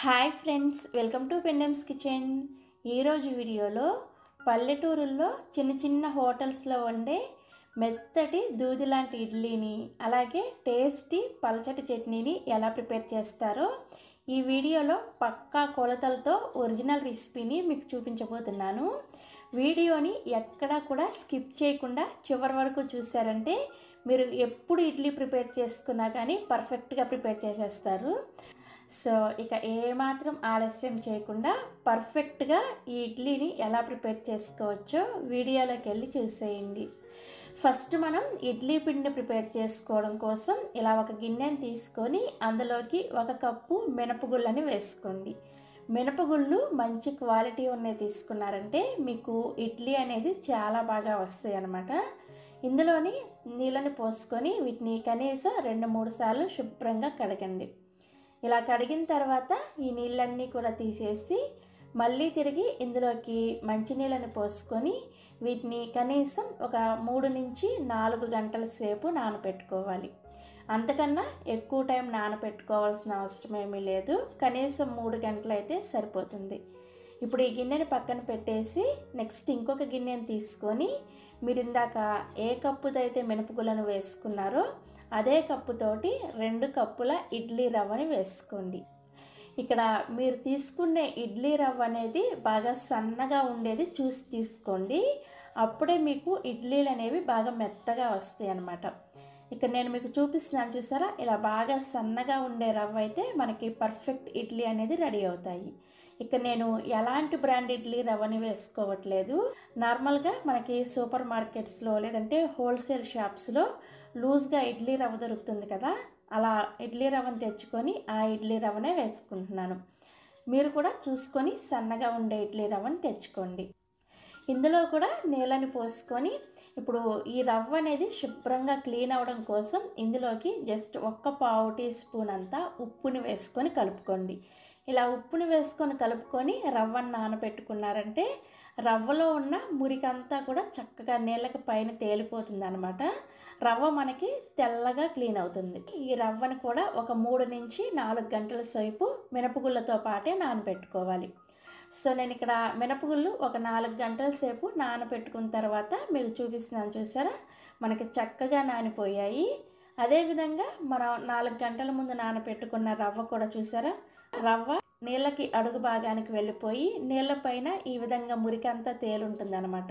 Hi friends, welcome to పెండమ్స్ kitchen. ఈరోజు వీడియోలో పల్లెటూరుల్లో చిన్న చిన్న హోటల్స్లో వండే మెత్తటి దూది లాంటి ఇడ్లీని, అలాగే టేస్టీ పల్చటి చట్నీని ఎలా ప్రిపేర్ చేస్తారో ఈ వీడియోలో పక్కా కొలతలతో ఒరిజినల్ రెసిపీని మీకు చూపించబోతున్నాను. వీడియోని ఎక్కడా కూడా స్కిప్ చేయకుండా చివరి వరకు చూసారంటే మీరు ఎప్పుడు ఇడ్లీ ప్రిపేర్ చేసుకున్నా కానీ పర్ఫెక్ట్గా ప్రిపేర్ చేసేస్తారు. సో ఇక ఏమాత్రం ఆలస్యం చేయకుండా పర్ఫెక్ట్గా ఈ ఇడ్లీని ఎలా ప్రిపేర్ చేసుకోవచ్చో వీడియోలోకి వెళ్ళి చూసేయండి. ఫస్ట్ మనం ఇడ్లీ పిండి ప్రిపేర్ చేసుకోవడం కోసం ఇలా ఒక గిన్నెని తీసుకొని అందులోకి 1 కప్పు మినపగుళ్ళని వేసుకోండి. మినపగుళ్ళు మంచి క్వాలిటీ ఉన్నవి తీసుకున్నారంటే మీకు ఇడ్లీ అనేది చాలా బాగా వస్తాయి అన్నమాట. ఇందులోని నీళ్ళని పోసుకొని వీటిని కనీసం 2-3 సార్లు శుభ్రంగా కడగండి. ఇలా కడిగిన తర్వాత ఈ నీళ్ళన్నీ కూడా తీసేసి మళ్ళీ తిరిగి ఇందులోకి మంచినీళ్ళని పోసుకొని వీటిని కనీసం ఒక 3-4 గంటల సేపు నానబెట్టుకోవాలి. అంతకన్నా ఎక్కువ టైం నానబెట్టుకోవాల్సిన అవసరం ఏమీ లేదు. కనీసం 3 గంటలు అయితే సరిపోతుంది. ఇప్పుడు ఈ గిన్నెని పక్కన పెట్టేసి నెక్స్ట్ ఇంకొక గిన్నెని తీసుకొని మీరు ఇందాక ఏ కప్పుతో అయితే మినపగుళ్ళను వేసుకున్నారో అదే కప్పుతోటి 2 కప్పుల ఇడ్లీ రవ్వని వేసుకోండి. ఇక్కడ మీరు తీసుకునే ఇడ్లీ రవ్వ అనేది బాగా సన్నగా ఉండేది చూసి తీసుకోండి. అప్పుడే మీకు ఇడ్లీలు అనేవి బాగా మెత్తగా వస్తాయి అన్నమాట. ఇక్కడ నేను మీకు చూపిస్తున్నాను చూసారా, ఇలా బాగా సన్నగా ఉండే రవ్వ అయితే మనకి పర్ఫెక్ట్ ఇడ్లీ అనేది రెడీ అవుతాయి. ఇక్కడ నేను ఎలాంటి బ్రాండ్ ఇడ్లీ రవ్వని వేసుకోవట్లేదు. నార్మల్గా మనకి సూపర్ మార్కెట్స్లో లేదంటే హోల్సేల్ షాప్స్లో లూజ్గా ఇడ్లీ రవ్వ దొరుకుతుంది కదా, అలా ఇడ్లీ రవ్వను తెచ్చుకొని ఆ ఇడ్లీ రవ్వనే వేసుకుంటున్నాను. మీరు కూడా చూసుకొని సన్నగా ఉండే ఇడ్లీ రవ్వని తెచ్చుకోండి. ఇందులో కూడా నీళ్ళని పోసుకొని ఇప్పుడు ఈ రవ్వ అనేది శుభ్రంగా క్లీన్ అవ్వడం కోసం ఇందులోకి జస్ట్ 1/4 టీ స్పూన్ అంతా ఉప్పుని వేసుకొని కలుపుకోండి. ఇలా ఉప్పుని వేసుకొని కలుపుకొని రవ్వను నానబెట్టుకున్నారంటే రవ్వలో ఉన్న మురికంతా కూడా చక్కగా నీళ్ళకి పైన తేలిపోతుంది అనమాట. రవ్వ మనకి తెల్లగా క్లీన్ అవుతుంది. ఈ రవ్వని కూడా ఒక 3-4 గంటల సేపు మినపగుళ్ళతో పాటే నానబెట్టుకోవాలి. సో నేను ఇక్కడ మినపగుళ్ళు ఒక 4 గంటల సేపు నానబెట్టుకున్న తర్వాత మీకు చూపిస్తున్నాను చూసారా, మనకి చక్కగా నానిపోయాయి. అదేవిధంగా మనం 4 గంటల ముందు నానబెట్టుకున్న రవ్వ కూడా చూసారా, రవ్వ నీళ్ళకి అడుగు భాగానికి వెళ్ళిపోయి నీళ్ళపైన ఈ విధంగా మురికంతా తేలుంటుంది అనమాట.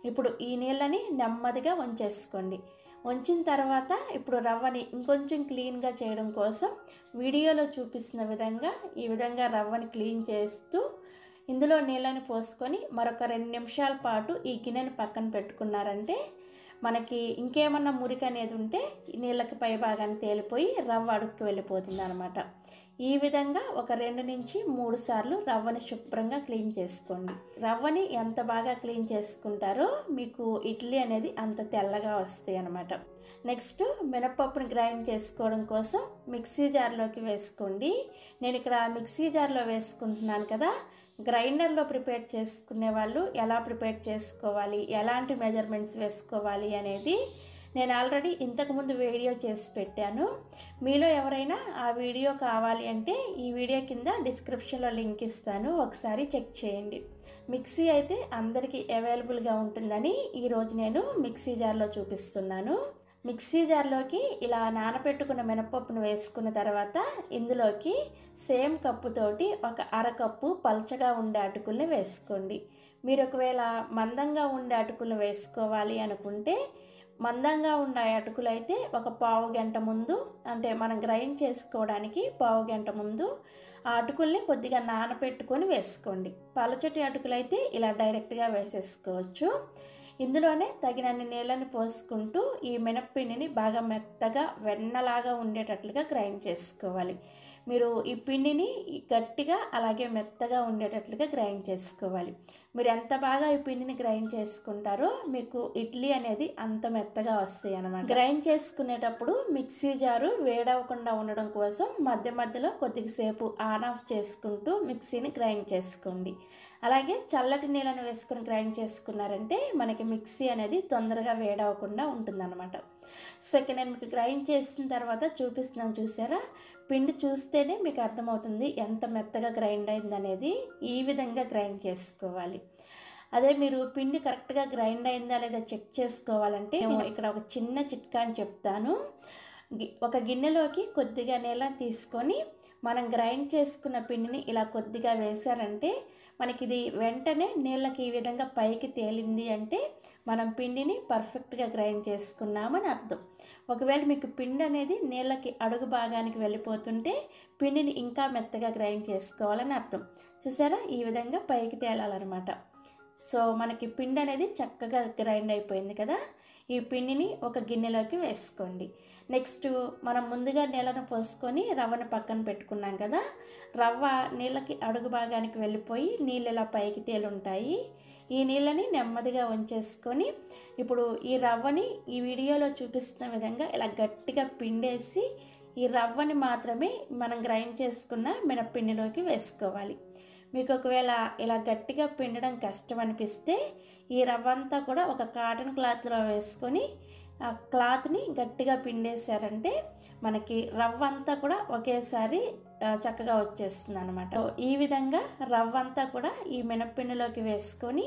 ఇప్పుడు ఈ నీళ్ళని నెమ్మదిగా వంచేసుకోండి. వంచిన తర్వాత ఇప్పుడు రవ్వని ఇంకొంచెం క్లీన్గా చేయడం కోసం వీడియోలో చూపిస్తున్న విధంగా ఈ విధంగా రవ్వని క్లీన్ చేస్తూ ఇందులో నీళ్ళని పోసుకొని మరొక 2 నిమిషాల పాటు ఈ గిన్నెని పక్కన పెట్టుకున్నారంటే మనకి ఇంకేమన్నా మురికి అనేది ఉంటే నీళ్ళకి పై భాగాన్ని తేలిపోయి రవ్వ అడుక్కి వెళ్ళిపోతుంది అనమాట. ఈ విధంగా ఒక 2-3 సార్లు రవ్వని శుభ్రంగా క్లీన్ చేసుకోండి. రవ్వని ఎంత బాగా క్లీన్ చేసుకుంటారో మీకు ఇడ్లీ అనేది అంత తెల్లగా వస్తాయి అన్నమాట. నెక్స్ట్ మినపప్పుని గ్రైండ్ చేసుకోవడం కోసం మిక్సీ జార్లోకి వేసుకోండి. నేను ఇక్కడ మిక్సీ జార్లో వేసుకుంటున్నాను కదా, గ్రైండర్లో ప్రిపేర్ చేసుకునే వాళ్ళు ఎలా ప్రిపేర్ చేసుకోవాలి, ఎలాంటి మెజర్మెంట్స్ వేసుకోవాలి అనేది నేను ఆల్రెడీ ఇంతకుముందు వీడియో చేసి పెట్టాను. మీలో ఎవరైనా ఆ వీడియో కావాలి అంటే ఈ వీడియో కింద డిస్క్రిప్షన్లో లింక్ ఇస్తాను, ఒకసారి చెక్ చేయండి. మిక్సీ అయితే అందరికీ అవైలబుల్గా ఉంటుందని ఈరోజు నేను మిక్సీ జార్లో చూపిస్తున్నాను. మిక్సీ జార్లోకి ఇలా నానబెట్టుకున్న మినపప్పును వేసుకున్న తర్వాత ఇందులోకి సేమ్ కప్పుతోటి ఒక 1/2 కప్పు పల్చగా ఉండే అటుకుల్ని వేసుకోండి. మీరు ఒకవేళ మందంగా ఉండే అటుకులు వేసుకోవాలి అనుకుంటే మందంగా ఉండే అటుకులు అయితే ఒక పావు గంట ముందు, అంటే మనం గ్రైండ్ చేసుకోవడానికి పావు గంట ముందు ఆ అటుకుల్ని కొద్దిగా నానబెట్టుకొని వేసుకోండి. పలచటి అటుకులు అయితే ఇలా డైరెక్ట్గా వేసేసుకోవచ్చు. ఇందులోనే తగినన్ని నీళ్ళని పోసుకుంటూ ఈ మినప్పిండిని బాగా మెత్తగా వెన్నలాగా ఉండేటట్లుగా గ్రైండ్ చేసుకోవాలి. మీరు ఈ పిండిని గట్టిగా అలాగే మెత్తగా ఉండేటట్లుగా గ్రైండ్ చేసుకోవాలి. మీరు ఎంత బాగా ఈ పిండిని గ్రైండ్ చేసుకుంటారో మీకు ఇడ్లీ అనేది అంత మెత్తగా వస్తాయి అన్నమాట. గ్రైండ్ చేసుకునేటప్పుడు మిక్సీ జారు వేడవకుండా ఉండడం కోసం మధ్య మధ్యలో కొద్దిసేపు ఆన్ ఆఫ్ చేసుకుంటూ మిక్సీని గ్రైండ్ చేసుకోండి. అలాగే చల్లటి నీళ్ళని వేసుకొని గ్రైండ్ చేసుకున్నారంటే మనకి మిక్సీ అనేది తొందరగా వేడవకుండా ఉంటుందన్నమాట. సో ఇక్కడ నేను మీకు గ్రైండ్ చేసిన తర్వాత చూపిస్తున్నాను చూసారా, పిండి చూస్తేనే మీకు అర్థమవుతుంది ఎంత మెత్తగా గ్రైండ్ అయిందనేది. ఈ విధంగా గ్రైండ్ చేసుకోవాలి. అదే మీరు పిండి కరెక్ట్గా గ్రైండ్ అయిందా లేదా చెక్ చేసుకోవాలంటే నేను ఇక్కడ ఒక చిన్న చిట్కా అని చెప్తాను. ఒక గిన్నెలోకి కొద్దిగా నీళ్ళని తీసుకొని మనం గ్రైండ్ చేసుకున్న పిండిని ఇలా కొద్దిగా వేశారంటే మనకి ఇది వెంటనే నీళ్ళకి ఈ విధంగా పైకి తేలింది అంటే మనం పిండిని పర్ఫెక్ట్గా గ్రైండ్ చేసుకున్నామని అర్థం. ఒకవేళ మీకు పిండి అనేది నీళ్ళకి అడుగు భాగానికి వెళ్ళిపోతుంటే పిండిని ఇంకా మెత్తగా గ్రైండ్ చేసుకోవాలని అర్థం. చూసారా, ఈ విధంగా పైకి తేలాలన్నమాట. సో మనకి పిండి అనేది చక్కగా గ్రైండ్ అయిపోయింది కదా. ఈ పిండిని ఒక గిన్నెలోకి వేసుకోండి. నెక్స్ట్ మనం ముందుగా నీళ్ళను పోసుకొని రవ్వను పక్కన పెట్టుకున్నాం కదా. రవ్వ నీళ్ళకి అడుగు భాగానికి వెళ్ళిపోయి నీళ్ళు ఇలా పైకి తేలుంటాయి. ఈ నీళ్ళని నెమ్మదిగా వంచేసుకొని ఇప్పుడు ఈ రవ్వని ఈ వీడియోలో చూపిస్తున్న విధంగా ఇలా గట్టిగా పిండేసి ఈ రవ్వని మాత్రమే మనం గ్రైండ్ చేసుకున్న మినప్పిండిలోకి వేసుకోవాలి. మీకు ఒకవేళ ఇలా గట్టిగా పిండడం కష్టం అనిపిస్తే ఈ రవ్వ అంతా కూడా ఒక కాటన్ క్లాత్లో వేసుకొని ఆ క్లాత్ని గట్టిగా పిండేశారంటే మనకి రవ్వ అంతా కూడా ఒకేసారి చక్కగా వచ్చేస్తుంది అనమాట. ఈ విధంగా రవ్వ అంతా కూడా ఈ మినప్పిండిలోకి వేసుకొని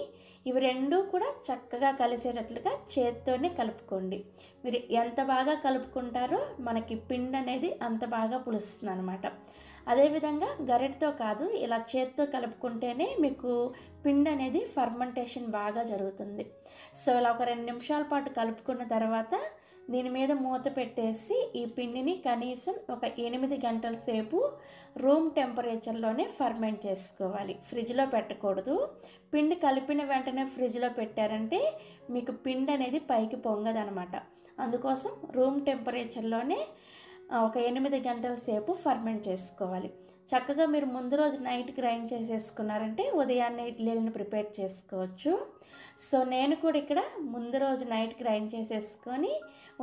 ఇవి రెండూ కూడా చక్కగా కలిసేటట్లుగా చేత్తోనే కలుపుకోండి. మీరు ఎంత బాగా కలుపుకుంటారో మనకి పిండి అనేది అంత బాగా పులుస్తుంది అనమాట. అదేవిధంగా గరిటతో కాదు, ఇలా చేత్తో కలుపుకుంటేనే మీకు పిండి అనేది ఫర్మెంటేషన్ బాగా జరుగుతుంది. సో ఇలా ఒక 2 నిమిషాల పాటు కలుపుకున్న తర్వాత దీని మీద మూత పెట్టేసి ఈ పిండిని కనీసం ఒక 8 గంటల సేపు రూమ్ టెంపరేచర్లోనే ఫర్మెంట్ చేసుకోవాలి. ఫ్రిడ్జ్లో పెట్టకూడదు. పిండి కలిపిన వెంటనే ఫ్రిడ్జ్లో పెట్టారంటే మీకు పిండి అనేది పైకి పొంగదనమాట. అందుకోసం రూమ్ టెంపరేచర్లోనే ఒక 8 గంటల సేపు ఫర్మెంట్ చేసుకోవాలి. చక్కగా మీరు ముందు రోజు నైట్ గ్రైండ్ చేసేసుకున్నారంటే ఉదయాన్నే ఇడ్లీలను ప్రిపేర్ చేసుకోవచ్చు. సో నేను కూడా ఇక్కడ ముందు రోజు నైట్ గ్రైండ్ చేసేసుకొని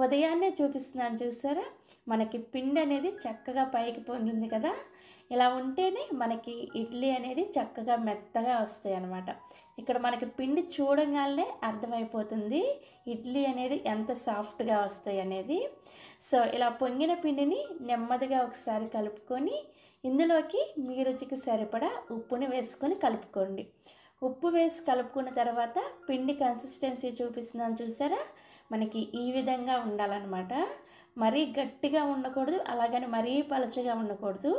ఉదయాన్నే చూపిస్తున్నాను. చూసారా, మనకి పిండి అనేది చక్కగా పైకి పొంగింది కదా. ఇలా ఉంటేనే మనకి ఇడ్లీ అనేది చక్కగా మెత్తగా వస్తాయి అన్నమాట. ఇక్కడ మనకి పిండి చూడగానే అర్థమైపోతుంది ఇడ్లీ అనేది ఎంత సాఫ్ట్గా వస్తాయి అనేది. సో ఇలా పొంగిన పిండిని నెమ్మదిగా ఒకసారి కలుపుకొని ఇందులోకి మీ రుచికి సరిపడా ఉప్పుని వేసుకొని కలుపుకోండి. ఉప్పు వేసి కలుపుకున్న తర్వాత పిండి కన్సిస్టెన్సీ చూపిస్తున్నాను చూసారా, మనకి ఈ విధంగా ఉండాలన్నమాట. మరీ గట్టిగా ఉండకూడదు, అలాగని మరీ పలచగా ఉండకూడదు.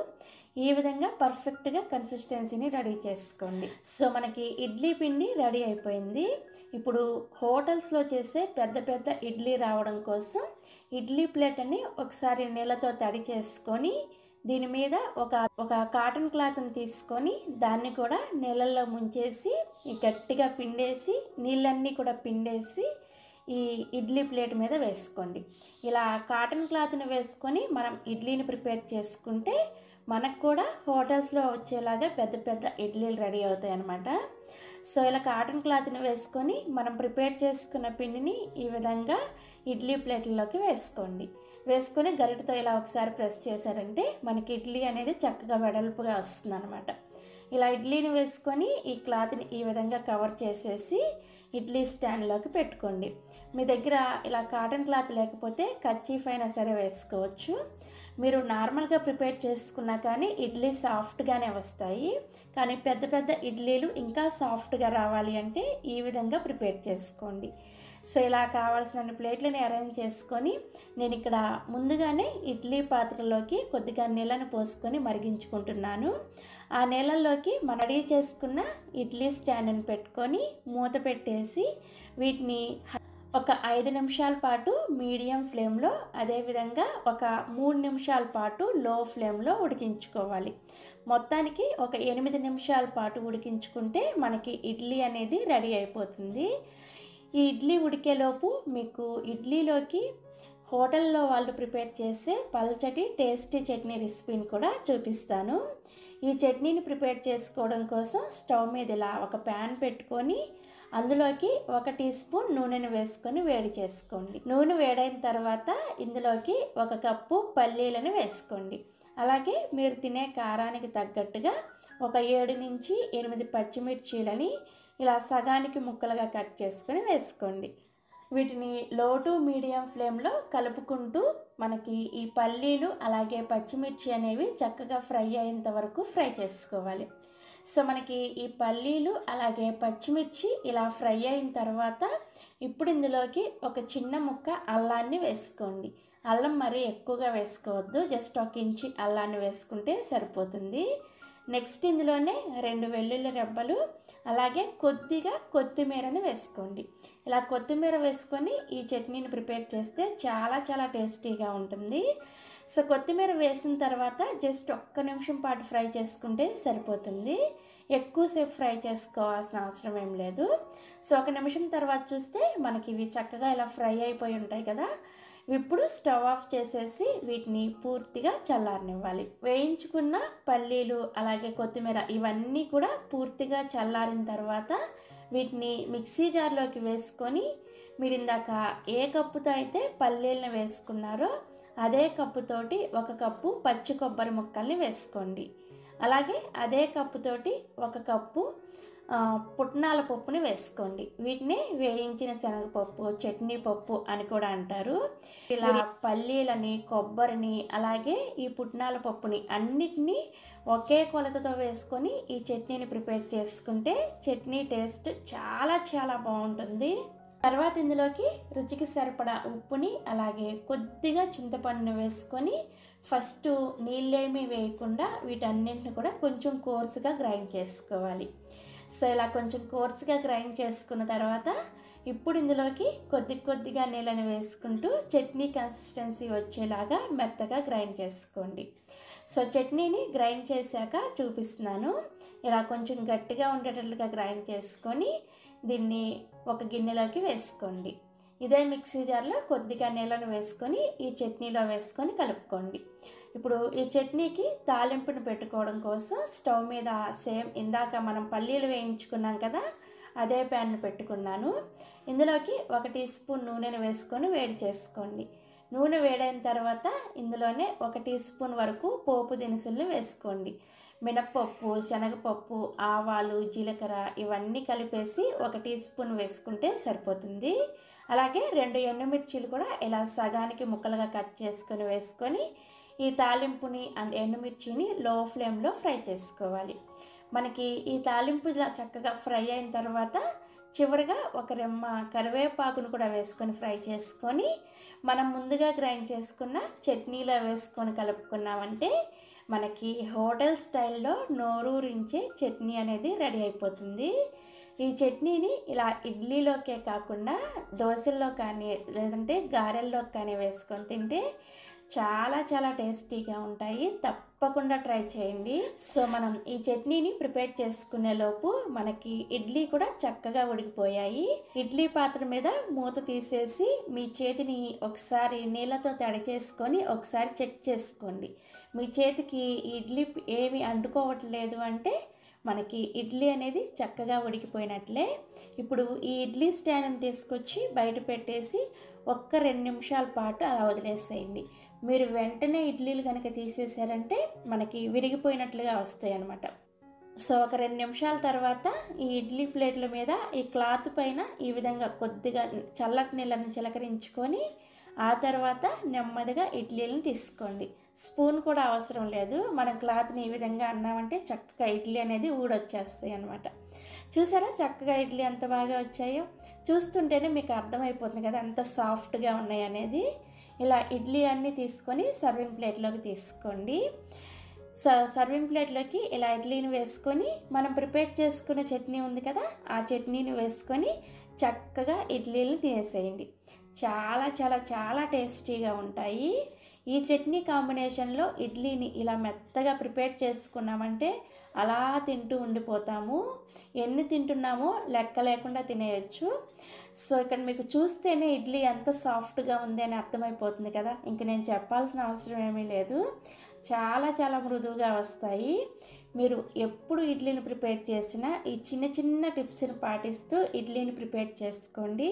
ఈ విధంగా పర్ఫెక్ట్గా కన్సిస్టెన్సీని రెడీ చేసుకోండి. సో మనకి ఇడ్లీ పిండి రెడీ అయిపోయింది. ఇప్పుడు హోటల్స్లో చేసే పెద్ద పెద్ద ఇడ్లీ రావడం కోసం ఇడ్లీ ప్లేట్ అని ఒకసారి నీళ్ళతో తడి చేసుకొని దీని మీద ఒక కాటన్ క్లాత్ని తీసుకొని దాన్ని కూడా నీళ్ళల్లో ముంచేసి గట్టిగా పిండేసి నీళ్ళన్నీ కూడా పిండేసి ఈ ఇడ్లీ ప్లేట్ మీద వేసుకోండి. ఇలా కాటన్ క్లాత్ని వేసుకొని మనం ఇడ్లీని ప్రిపేర్ చేసుకుంటే మనకు కూడా హోటల్స్లో వచ్చేలాగా పెద్ద పెద్ద ఇడ్లీలు రెడీ అవుతాయి అన్నమాట. సో ఇలా కాటన్ క్లాత్ని వేసుకొని మనం ప్రిపేర్ చేసుకున్న పిండిని ఈ విధంగా ఇడ్లీ ప్లేట్లలోకి వేసుకోండి. వేసుకొని గరిటతో ఇలా ఒకసారి ప్రెస్ చేశారంటే మనకి ఇడ్లీ అనేది చక్కగా వెడల్పుగా వస్తుంది అనమాట. ఇలా ఇడ్లీని వేసుకొని ఈ క్లాత్ని ఈ విధంగా కవర్ చేసేసి ఇడ్లీ స్టాండ్లోకి పెట్టుకోండి. మీ దగ్గర ఇలా కాటన్ క్లాత్ లేకపోతే కర్చీఫ్ అయినా సరే వేసుకోవచ్చు. మీరు నార్మల్గా ప్రిపేర్ చేసుకున్నా కానీ ఇడ్లీ సాఫ్ట్గానే వస్తాయి. కానీ పెద్ద పెద్ద ఇడ్లీలు ఇంకా సాఫ్ట్గా రావాలి అంటే ఈ విధంగా ప్రిపేర్ చేసుకోండి. సో ఇలా కావాల్సిన ప్లేట్లను అరేంజ్ చేసుకొని నేను ఇక్కడ ముందుగానే ఇడ్లీ పాత్రలోకి కొద్దిగా నీళ్ళను పోసుకొని మరిగించుకుంటున్నాను. ఆ నీళ్ళల్లోకి మనం రెడీ చేసుకున్న ఇడ్లీ స్టాండ్ని పెట్టుకొని మూత పెట్టేసి వీటిని ఒక 5 నిమిషాల పాటు మీడియం ఫ్లేమ్లో, అదేవిధంగా ఒక 3 నిమిషాల పాటు లో ఫ్లేమ్లో ఉడికించుకోవాలి. మొత్తానికి ఒక 8 నిమిషాల పాటు ఉడికించుకుంటే మనకి ఇడ్లీ అనేది రెడీ అయిపోతుంది. ఈ ఇడ్లీ ఉడికేలోపు మీకు ఇడ్లీలోకి హోటల్లో వాళ్ళు ప్రిపేర్ చేసే పల్చటి టేస్టీ చట్నీ రెసిపీని కూడా చూపిస్తాను. ఈ చట్నీని ప్రిపేర్ చేసుకోవడం కోసం స్టవ్ మీద ఇలా ఒక ప్యాన్ పెట్టుకొని అందులోకి 1 టీ స్పూన్ నూనెను వేసుకొని వేడి చేసుకోండి. నూనె వేడైన తర్వాత ఇందులోకి 1 కప్పు పల్లీలను వేసుకోండి. అలాగే మీరు తినే కారానికి తగ్గట్టుగా ఒక 7 నుంచి 8 పచ్చిమిర్చీలని ఇలా సగానికి ముక్కలుగా కట్ చేసుకొని వేసుకోండి. వీటిని లో టు మీడియం ఫ్లేమ్లో కలుపుకుంటూ మనకి ఈ పల్లీలు అలాగే పచ్చిమిర్చి అనేవి చక్కగా ఫ్రై అయ్యేంత వరకు ఫ్రై చేసుకోవాలి. సో మనకి ఈ పల్లీలు అలాగే పచ్చిమిర్చి ఇలా ఫ్రై అయిన తర్వాత ఇప్పుడు ఇందులోకి ఒక చిన్న ముక్క అల్లాన్ని వేసుకోండి. అల్లం మరీ ఎక్కువగా వేసుకోవద్దు, జస్ట్ 1 ఇంచు అల్లాన్ని వేసుకుంటే సరిపోతుంది. నెక్స్ట్ ఇందులోనే 2 వెల్లుల్లి రెబ్బలు అలాగే కొద్దిగా కొత్తిమీరని వేసుకోండి. ఇలా కొత్తిమీర వేసుకొని ఈ చట్నీని ప్రిపేర్ చేస్తే చాలా టేస్టీగా ఉంటుంది. సో కొత్తిమీర వేసిన తర్వాత జస్ట్ 1 నిమిషం పాటు ఫ్రై చేసుకుంటే సరిపోతుంది. ఎక్కువసేపు ఫ్రై చేసుకోవాల్సిన అవసరం ఏం లేదు. సో 1 నిమిషం తర్వాత చూస్తే మనకి ఇవి చక్కగా ఇలా ఫ్రై అయిపోయి ఉంటాయి కదా. ఇప్పుడు స్టవ్ ఆఫ్ చేసేసి వీటిని పూర్తిగా చల్లారనివ్వాలి. వేయించుకున్న పల్లీలు అలాగే కొత్తిమీర ఇవన్నీ కూడా పూర్తిగా చల్లారిన తర్వాత వీటిని మిక్సీ జార్లోకి వేసుకొని మీరు ఇందాక ఏ కప్పుతో అయితే పల్లీలను వేసుకున్నారో అదే కప్పుతోటి 1 కప్పు పచ్చి కొబ్బరి ముక్కల్ని వేసుకోండి. అలాగే అదే కప్పుతోటి 1 కప్పు పుట్నాల పప్పుని వేసుకోండి. వీటిని వేయించిన శనగపప్పు, చట్నీ పప్పు అని కూడా అంటారు. ఇలా పల్లీలని, కొబ్బరిని అలాగే ఈ పుట్నాల పప్పుని అన్నిటినీ ఒకే కొలతతో వేసుకొని ఈ చట్నీని ప్రిపేర్ చేసుకుంటే చట్నీ టేస్ట్ చాలా బాగుంటుంది. తర్వాత ఇందులోకి రుచికి సరిపడా ఉప్పుని అలాగే కొద్దిగా చింతపండుని వేసుకొని ఫస్ట్ నీళ్ళేమీ వేయకుండా వీటన్నింటిని కూడా కొంచెం కోర్సుగా గ్రైండ్ చేసుకోవాలి. సో ఇలా కొంచెం కోర్సుగా గ్రైండ్ చేసుకున్న తర్వాత ఇప్పుడు ఇందులోకి కొద్దిగా నీళ్ళని వేసుకుంటూ చట్నీ కన్సిస్టెన్సీ వచ్చేలాగా మెత్తగా గ్రైండ్ చేసుకోండి. సో చట్నీని గ్రైండ్ చేశాక చూపిస్తున్నాను. ఇలా కొంచెం గట్టిగా ఉండేటట్లుగా గ్రైండ్ చేసుకొని దీన్ని ఒక గిన్నెలోకి వేసుకోండి. ఇదే మిక్సీ జార్లో కొద్దిగా నీళ్ళను వేసుకొని ఈ చట్నీలో వేసుకొని కలుపుకోండి. ఇప్పుడు ఈ చట్నీకి తాలింపును పెట్టుకోవడం కోసం స్టవ్ మీద సేమ్ ఇందాక మనం పల్లీలు వేయించుకున్నాం కదా అదే ప్యాన్ను పెట్టుకున్నాను. ఇందులోకి 1 టీ స్పూన్ నూనెను వేసుకొని వేడి చేసుకోండి. నూనె వేడైన తర్వాత ఇందులోనే 1 టీ స్పూన్ వరకు పోపు దినుసులను వేసుకోండి. మినప్పప్పు, శనగపప్పు, ఆవాలు, జీలకర్ర ఇవన్నీ కలిపేసి 1 టీ స్పూన్ వేసుకుంటే సరిపోతుంది. అలాగే 2 ఎండుమిర్చీలు కూడా ఇలా సగానికి ముక్కలుగా కట్ చేసుకొని వేసుకొని ఈ తాలింపుని అండ్ ఎండుమిర్చిని లో ఫ్లేమ్లో ఫ్రై చేసుకోవాలి. మనకి ఈ తాలింపు ఇలా చక్కగా ఫ్రై అయిన తర్వాత చివరిగా 1 రెమ్మ కరివేపాకును కూడా వేసుకొని ఫ్రై చేసుకొని మనం ముందుగా గ్రైండ్ చేసుకున్న చట్నీలో వేసుకొని కలుపుకున్నామంటే మనకి హోటల్ స్టైల్లో నోరూరించే చట్నీ అనేది రెడీ అయిపోతుంది. ఈ చట్నీని ఇలా ఇడ్లీలోకే కాకుండా దోశల్లో కానీ లేదంటే గారెల్లోకి కానీ వేసుకొని తింటే చాలా టేస్టీగా ఉంటాయి. తప్పకుండా ట్రై చేయండి. సో మనం ఈ చట్నీని ప్రిపేర్ చేసుకునే లోపు మనకి ఇడ్లీ కూడా చక్కగా ఉడికిపోయాయి. ఇడ్లీ పాత్ర మీద మూత తీసేసి మీ చేతిని ఒకసారి నీళ్ళతో తడి చేసుకొని ఒకసారి చెక్ చేసుకోండి. మీ చేతికి ఇడ్లీ ఏమి అంటుకోవట్లేదు అంటే మనకి ఇడ్లీ అనేది చక్కగా ఉడికిపోయినట్లే. ఇప్పుడు ఈ ఇడ్లీ స్టాండ్ని తీసుకొచ్చి బయట పెట్టేసి 2 నిమిషాల పాటు అలా వదిలేసేయండి. మీరు వెంటనే ఇడ్లీలు కనుక తీసేసారంటే మనకి విరిగిపోయినట్లుగా వస్తాయి అన్నమాట. సో 2 నిమిషాల తర్వాత ఈ ఇడ్లీ ప్లేట్ల మీద ఈ క్లాత్ పైన ఈ విధంగా కొద్దిగా చల్లటి నీళ్ళని చిలకరించుకొని ఆ తర్వాత నెమ్మదిగా ఇడ్లీలను తీసుకోండి. స్పూన్ కూడా అవసరం లేదు. మనం క్లాత్ని ఈ విధంగా అన్నామంటే చక్కగా ఇడ్లీ అనేది ఊడొచ్చేస్తాయి అన్నమాట. చూసారా చక్కగా ఇడ్లీ ఎంత బాగా వచ్చాయో? చూస్తుంటేనే మీకు అర్థమైపోతుంది కదా ఎంత సాఫ్ట్గా ఉన్నాయి అనేది. ఇలా ఇడ్లీ అన్నీ తీసుకొని సర్వింగ్ ప్లేట్లోకి తీసుకోండి. సర్వింగ్ ప్లేట్లోకి ఇలా ఇడ్లీని వేసుకొని మనం ప్రిపేర్ చేసుకున్న చట్నీ ఉంది కదా ఆ చట్నీని వేసుకొని చక్కగా ఇడ్లీలు తినేసేయండి. చాలా టేస్టీగా ఉంటాయి. ఈ చట్నీ కాంబినేషన్లో ఇడ్లీని ఇలా మెత్తగా ప్రిపేర్ చేసుకున్నామంటే అలా తింటూ ఉండిపోతాము. ఎన్ని తింటున్నామో లెక్క లేకుండా తినేయచ్చు. సో ఇక్కడ మీకు చూస్తేనే ఇడ్లీ ఎంత సాఫ్ట్గా ఉంది అని అర్థమైపోతుంది కదా. ఇంక నేను చెప్పాల్సిన అవసరం ఏమీ లేదు. చాలా మృదువుగా వస్తాయి. మీరు ఎప్పుడు ఇడ్లీని ప్రిపేర్ చేసినా ఈ చిన్న టిప్స్ని పాటిస్తూ ఇడ్లీని ప్రిపేర్ చేసుకోండి.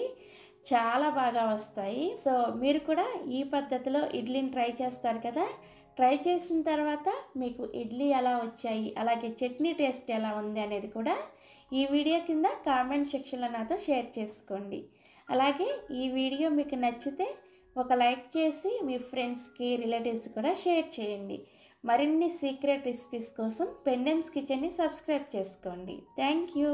చాలా బాగా వస్తాయి. సో మీరు కూడా ఈ పద్ధతిలో ఇడ్లీని ట్రై చేస్తారు కదా. ట్రై చేసిన తర్వాత మీకు ఇడ్లీ ఎలా వచ్చాయి అలాగే చట్నీ టేస్ట్ ఎలా ఉంది అనేది కూడా ఈ వీడియో కింద కామెంట్ సెక్షన్లో నాతో షేర్ చేసుకోండి. అలాగే ఈ వీడియో మీకు నచ్చితే ఒక లైక్ చేసి మీ ఫ్రెండ్స్కి రిలేటివ్స్ కూడా షేర్ చేయండి. మరిన్ని సీక్రెట్ రెసిపీస్ కోసం పెండెమ్స్ కిచెన్ని సబ్స్క్రైబ్ చేసుకోండి. Thank you.